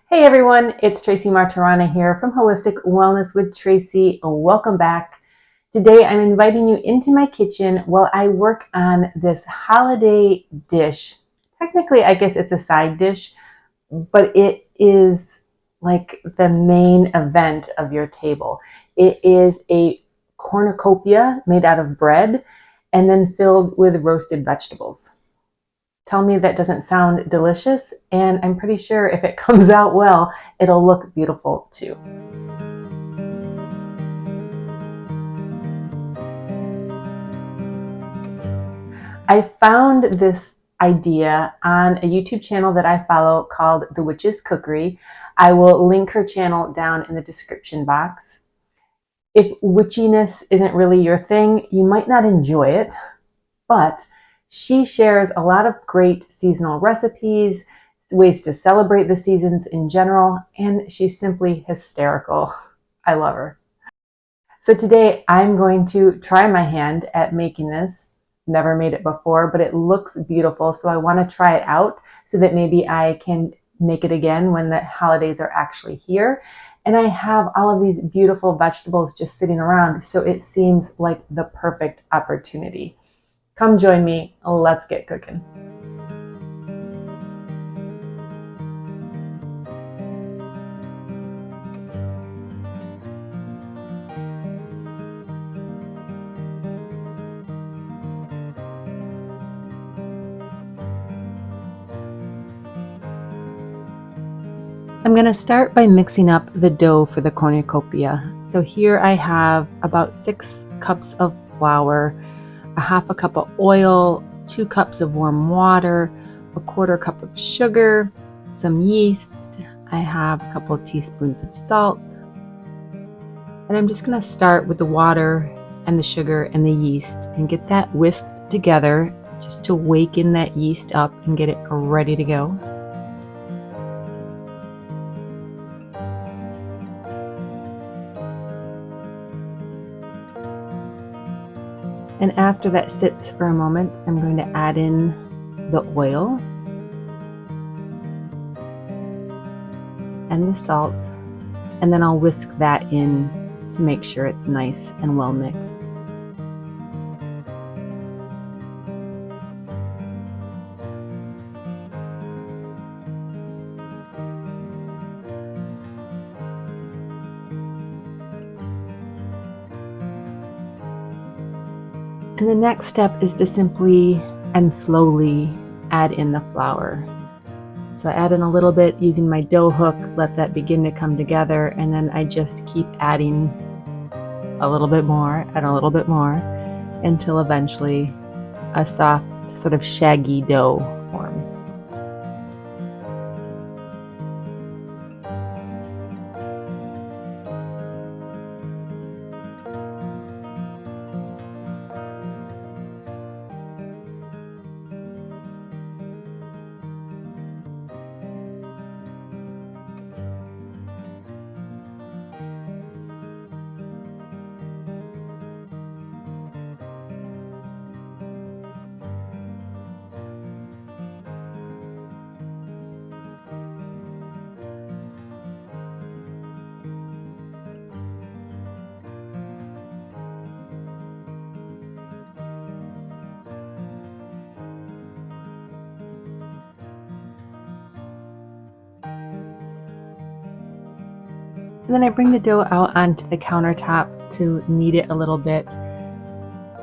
Hey everyone, it's Tracy Martirana here from Holistic Wellness with Tracy. Welcome back. Today I'm inviting you into my kitchen while I work on this holiday dish. Technically, I guess it's a side dish, but it is like the main event of your table. It is a cornucopia made out of bread and then filled with roasted vegetables. Tell me that doesn't sound delicious, and I'm pretty sure if it comes out well, it'll look beautiful too. I found this idea on a YouTube channel that I follow called The Witch's Cookery. I will link her channel down in the description box. If witchiness isn't really your thing, you might not enjoy it, but she shares a lot of great seasonal recipes, ways to celebrate the seasons in general, and she's simply hysterical. I love her. So today I'm going to try my hand at making this. Never made it before, but it looks beautiful, so I want to try it out so that maybe I can make it again when the holidays are actually here. And I have all of these beautiful vegetables just sitting around, so it seems like the perfect opportunity. Come join me. Let's get cooking. I'm going to start by mixing up the dough for the cornucopia. So here I have about 6 cups of flour, a half a cup of oil, 2 cups of warm water, a quarter cup of sugar, some yeast. I have a couple of teaspoons of salt. And I'm just going to start with the water and the sugar and the yeast and get that whisked together just to waken that yeast up and get it ready to go. And after that sits for a moment, I'm going to add in the oil and the salt, and then I'll whisk that in to make sure it's nice and well mixed. And the next step is to simply and slowly add in the flour. So I add in a little bit using my dough hook, let that begin to come together, and then I just keep adding a little bit more and a little bit more until eventually a soft, sort of shaggy dough forms. And then I bring the dough out onto the countertop to knead it a little bit.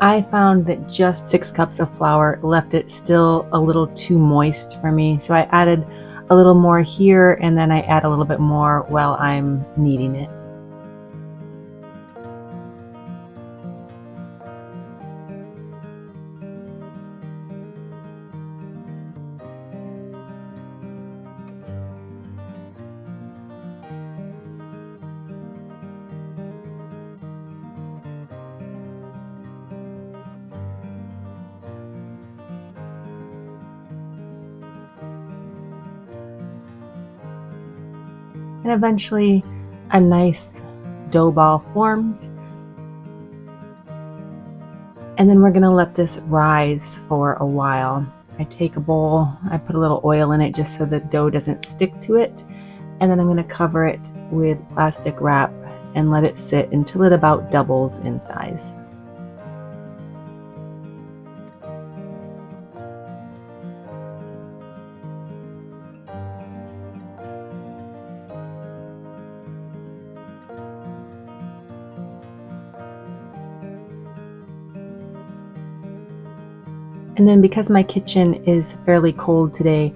I found that just 6 cups of flour left it still a little too moist for me, so I added a little more here, and then I add a little bit more while I'm kneading it. And eventually a nice dough ball forms. And then we're going to let this rise for a while. I take a bowl, I put a little oil in it just so the dough doesn't stick to it, And then I'm going to cover it with plastic wrap and let it sit until it about doubles in size. And then because my kitchen is fairly cold today,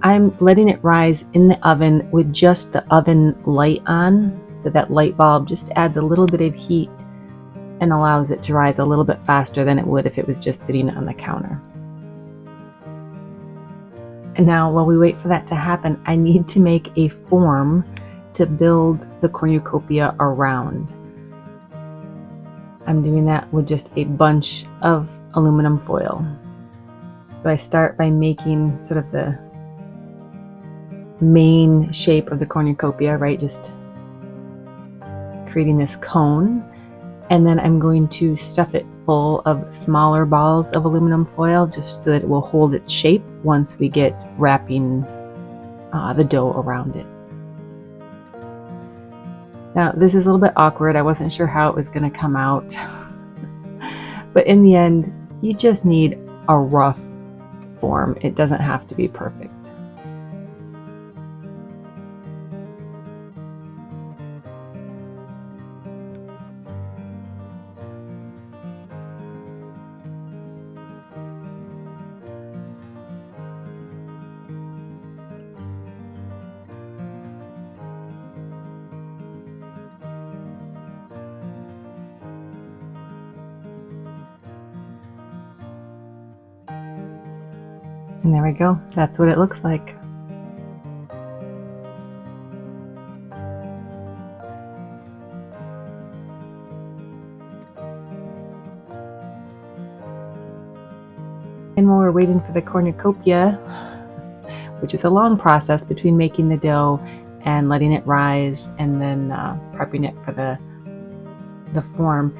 I'm letting it rise in the oven with just the oven light on. So that light bulb just adds a little bit of heat and allows it to rise a little bit faster than it would if it was just sitting on the counter. And now while we wait for that to happen, I need to make a form to build the cornucopia around. I'm doing that with just a bunch of aluminum foil. So I start by making sort of the main shape of the cornucopia, right? Just creating this cone. And then I'm going to stuff it full of smaller balls of aluminum foil just so that it will hold its shape once we get wrapping the dough around it. Now this is a little bit awkward. I wasn't sure how it was going to come out. But in the end, you just need a rough form. It doesn't have to be perfect. And there we go. That's what it looks like. And while we're waiting for the cornucopia, which is a long process between making the dough and letting it rise and then prepping it for the form,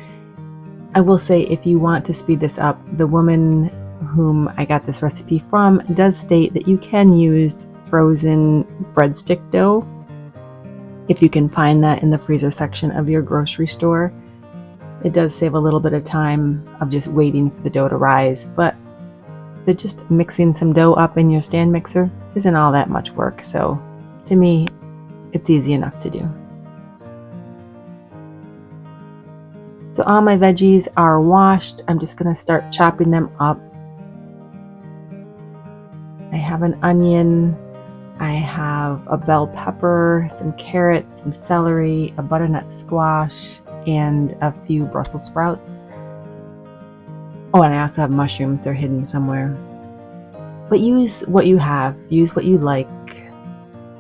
I will say if you want to speed this up, the woman whom I got this recipe from does state that you can use frozen breadstick dough if you can find that in the freezer section of your grocery store. It does save a little bit of time of just waiting for the dough to rise, but just mixing some dough up in your stand mixer isn't all that much work, so to me it's easy enough to do. So all my veggies are washed. I'm just going to start chopping them up. I have an onion, I have a bell pepper, some carrots, some celery, a butternut squash, and a few Brussels sprouts. Oh, and I also have mushrooms. They're hidden somewhere. But use what you have. Use what you like.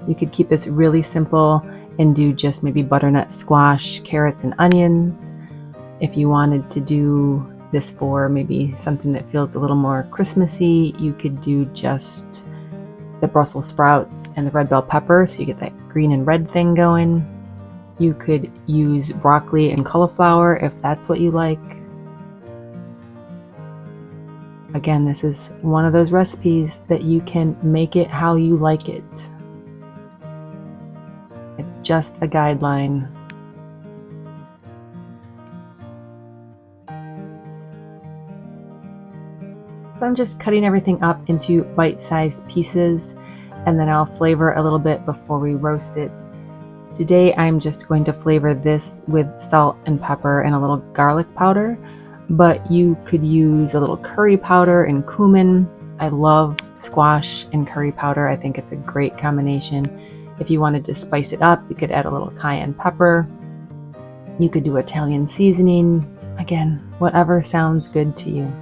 You could keep this really simple and do just maybe butternut squash, carrots, and onions. If you wanted to do this for maybe something that feels a little more Christmassy, you could do just the Brussels sprouts and the red bell pepper, so you get that green and red thing going. You could use broccoli and cauliflower if that's what you like. Again, this is one of those recipes that you can make it how you like it. It's just a guideline. So I'm just cutting everything up into bite-sized pieces, and then I'll flavor a little bit before we roast it. Today I'm just going to flavor this with salt and pepper and a little garlic powder, but you could use a little curry powder and cumin. I love squash and curry powder. I think it's a great combination. If you wanted to spice it up, you could add a little cayenne pepper. You could do Italian seasoning. Again, whatever sounds good to you.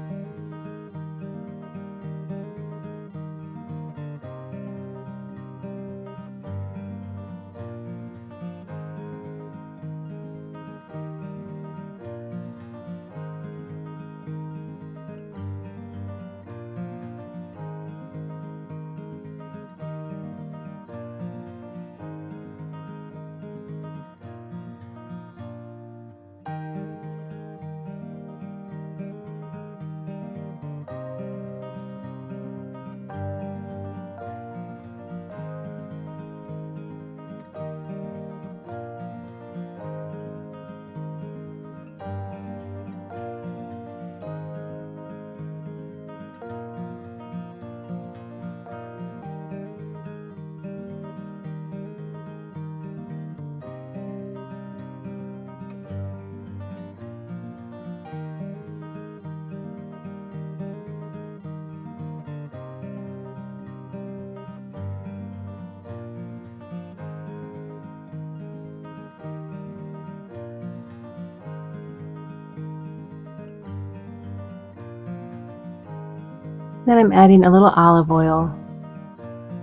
Then I'm adding a little olive oil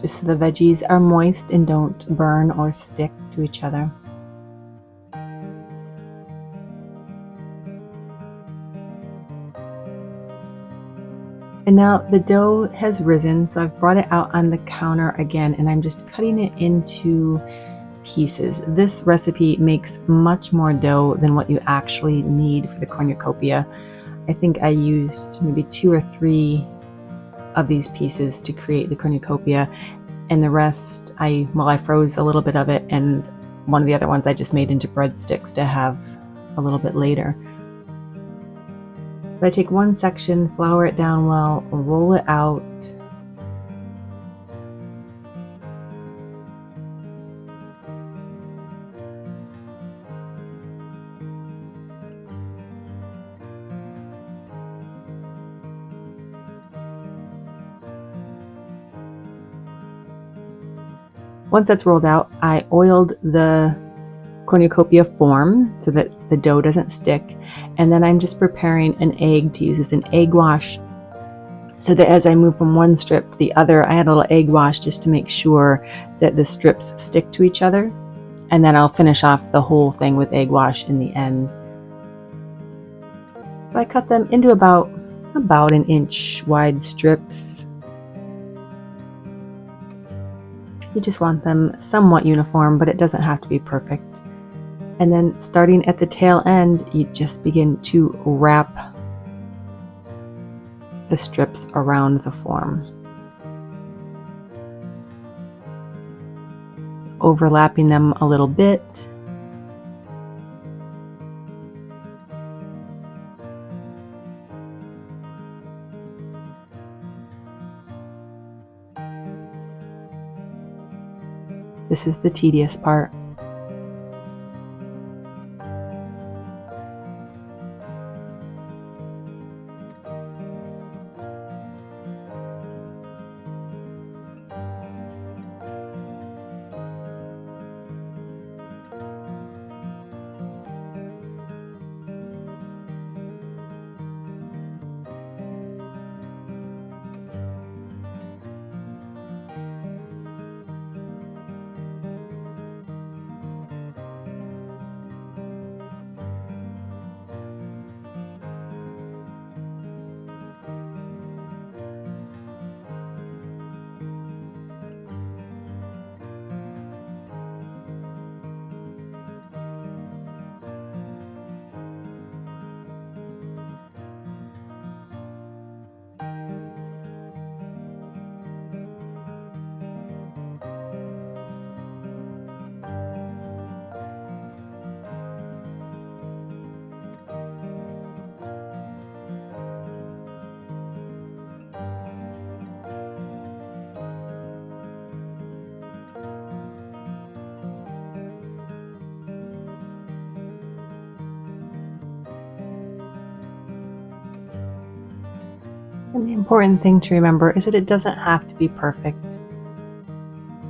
just so the veggies are moist and don't burn or stick to each other. And now the dough has risen, so I've brought it out on the counter again, and I'm just cutting it into pieces. This recipe makes much more dough than what you actually need for the cornucopia. I think I used maybe 2 or 3 of these pieces to create the cornucopia, and the rest I froze a little bit of it, and one of the other ones I just made into breadsticks to have a little bit later. But I take one section, flour it down well, roll it out. Once that's rolled out, I oiled the cornucopia form so that the dough doesn't stick, and then I'm just preparing an egg to use as an egg wash, so that as I move from one strip to the other, I add a little egg wash just to make sure that the strips stick to each other, and then I'll finish off the whole thing with egg wash in the end. So I cut them into about 1 inch wide strips. You just want them somewhat uniform, but it doesn't have to be perfect. And then starting at the tail end, you just begin to wrap the strips around the form, overlapping them a little bit. This is the tedious part. And the important thing to remember is that it doesn't have to be perfect.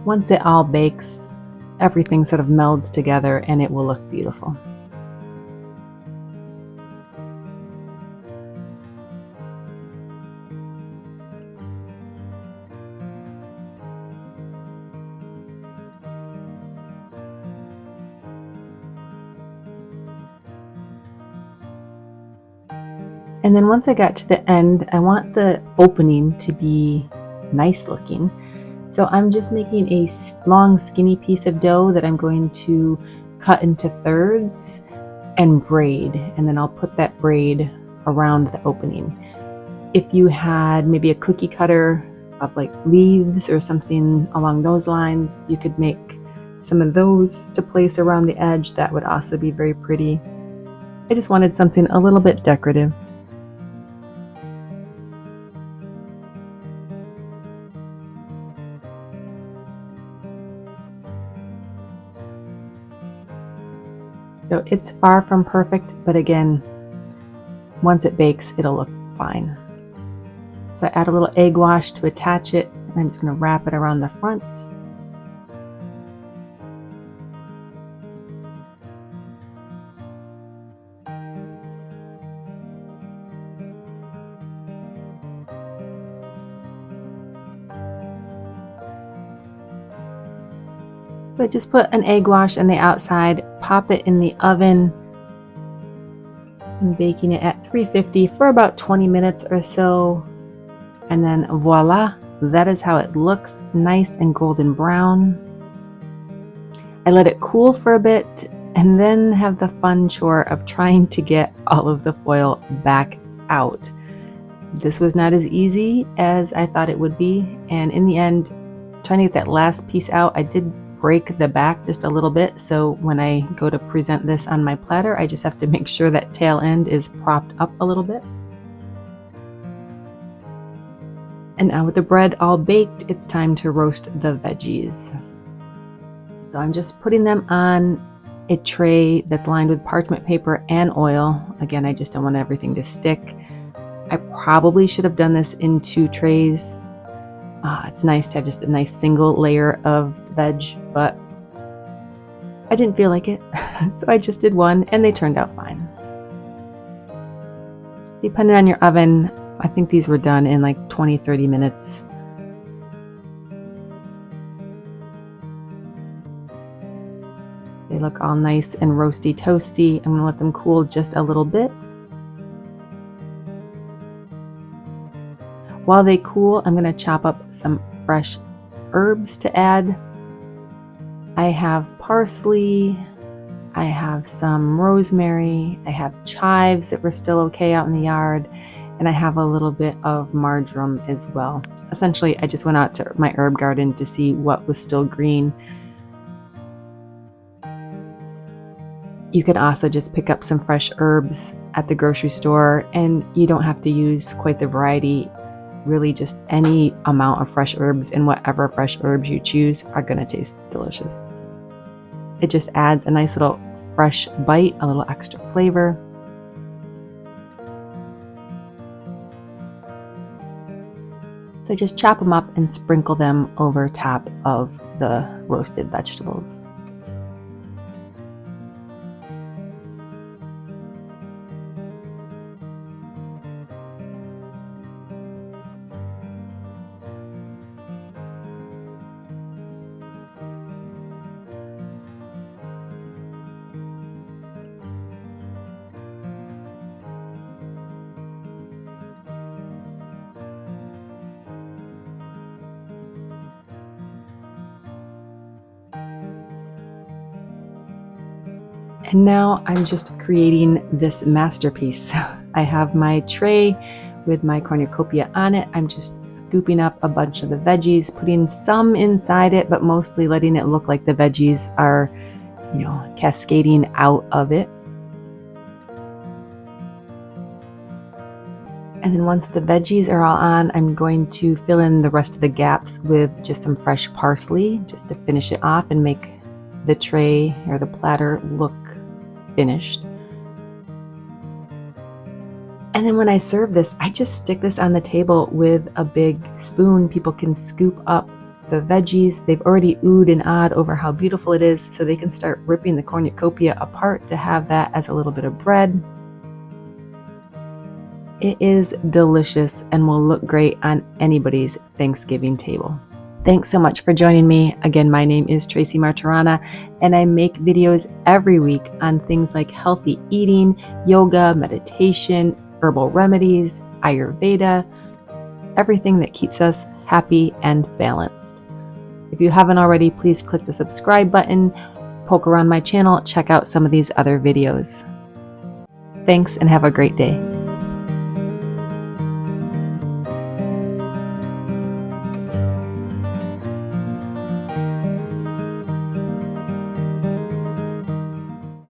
Once it all bakes, everything sort of melds together and it will look beautiful. And then once I got to the end, I want the opening to be nice looking. So I'm just making a long skinny piece of dough that I'm going to cut into thirds and braid, and then I'll put that braid around the opening. If you had maybe a cookie cutter of like leaves or something along those lines, you could make some of those to place around the edge. That would also be very pretty. I just wanted something a little bit decorative. So it's far from perfect, but again, once it bakes, it'll look fine. So I add a little egg wash to attach it, and I'm just going to wrap it around the front. So I just put an egg wash on the outside, pop it in the oven. I'm baking it at 350 for about 20 minutes or so. And then voila, that is how it looks, nice and golden brown. I let it cool for a bit and then have the fun chore of trying to get all of the foil back out. This was not as easy as I thought it would be, and in the end, trying to get that last piece out, I did break the back just a little bit, so when I go to present this on my platter, I just have to make sure that tail end is propped up a little bit. And now with the bread all baked, it's time to roast the veggies. So I'm just putting them on a tray that's lined with parchment paper and oil. Again, I just don't want everything to stick. I probably should have done this in 2 trays. It's nice to have just a nice single layer of veg, but I didn't feel like it, so I just did 1, and they turned out fine. Depending on your oven, I think these were done in like 20-30 minutes. They look all nice and roasty toasty. I'm gonna let them cool just a little bit. While they cool, I'm gonna chop up some fresh herbs to add. I have parsley, I have some rosemary, I have chives that were still okay out in the yard, and I have a little bit of marjoram as well. Essentially, I just went out to my herb garden to see what was still green. You can also just pick up some fresh herbs at the grocery store, and you don't have to use quite the variety. Really, just any amount of fresh herbs and whatever fresh herbs you choose are going to taste delicious. It just adds a nice little fresh bite, a little extra flavor. So just chop them up and sprinkle them over top of the roasted vegetables. And now I'm just creating this masterpiece. I have my tray with my cornucopia on it. I'm just scooping up a bunch of the veggies, putting some inside it, but mostly letting it look like the veggies are, cascading out of it. And then once the veggies are all on, I'm going to fill in the rest of the gaps with just some fresh parsley, just to finish it off and make the tray or the platter look finished. And then when I serve this, I just stick this on the table with a big spoon. People can scoop up the veggies. They've already oohed and ahed over how beautiful it is, so they can start ripping the cornucopia apart to have that as a little bit of bread. It is delicious and will look great on anybody's Thanksgiving table. Thanks so much for joining me. Again, my name is Tracy Martirana, and I make videos every week on things like healthy eating, yoga, meditation, herbal remedies, Ayurveda, everything that keeps us happy and balanced. If you haven't already, please click the subscribe button, poke around my channel, check out some of these other videos. Thanks and have a great day.